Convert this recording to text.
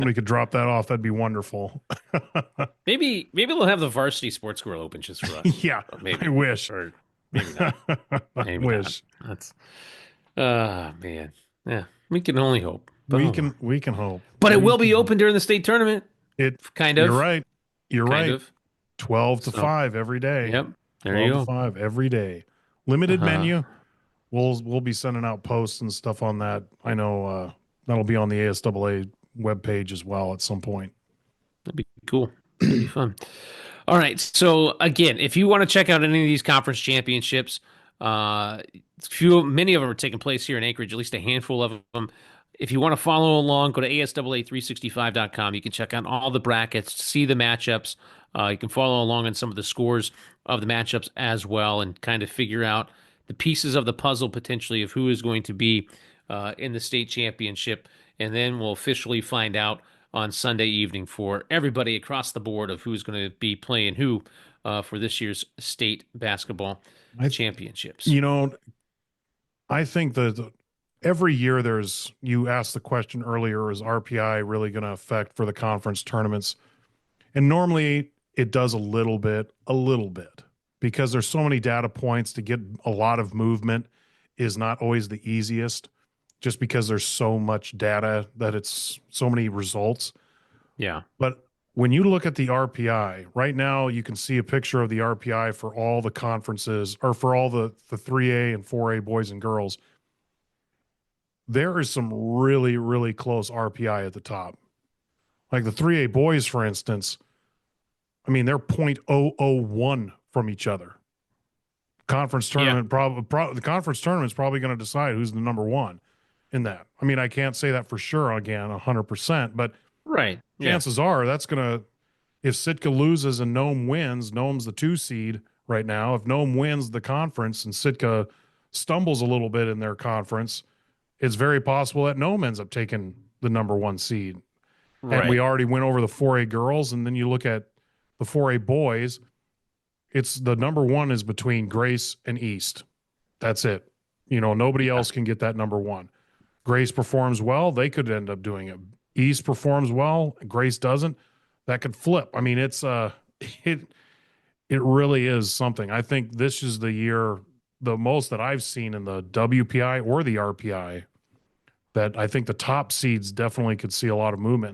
somebody could drop that off, that'd be wonderful. Maybe they'll have the varsity sports girl open just for us. Yeah, I Maybe. wish. Or maybe not. I Maybe not. wish. That's man. Yeah. We can only hope. But We oh well. can we can hope. But it We will be can hope. open during the state tournament. It Kind you're of. right. You're Kind right. of. 12 to So 5 every day. yep. There 12 you to go. 5 every day. Limited Uh-huh. menu. We'll be sending out posts and stuff on that. I know that'll be on the ASAA webpage as well at some point. That'd be cool. That'd be fun. All right. So again, if you want to check out any of these conference championships, many of them are taking place here in Anchorage, at least a handful of them. If you want to follow along, go to ASAA365.com. You can check out all the brackets, see the matchups. You can follow along on some of the scores of the matchups as well, and kind of figure out the pieces of the puzzle potentially of who is going to be in the state championship. And then we'll officially find out on Sunday evening for everybody across the board of who's going to be playing who for this year's state basketball I, championships. you know, I think that every year you asked the question earlier, is RPI really going to affect for the conference tournaments? And normally it does a little bit, because there's so many data points to get a lot of movement is not always the easiest, just because there's so much data that it's so many results. Yeah. But when you look at the RPI right now, you can see a picture of the RPI for all the conferences, or for all the 3A and 4A boys and girls. There is some really, really close RPI at the top. Like the 3A boys, for instance, I mean, they're 0.001 from each other. Conference tournament, the conference tournament is probably going to decide who's the number one in that. I mean, I can't say that for sure again, 100%, but Right. Yeah. chances are that's going to, if Sitka loses and Nome wins, Nome's the 2 seed right now. If Nome wins the conference and Sitka stumbles a little bit in their conference, it's very possible that Nome ends up taking the number 1 seed. And we Right. already went over the 4A girls, and then you look at the 4A boys, it's the number 1 is between Grace and East. That's it. Nobody Yeah. else can get that number 1. Grace performs well, they could end up doing it. East performs well, Grace doesn't. That could flip. I mean, it really is something. I think this is the year, the most that I've seen in the WPI or the RPI, that I think the top seeds definitely could see a lot of movement.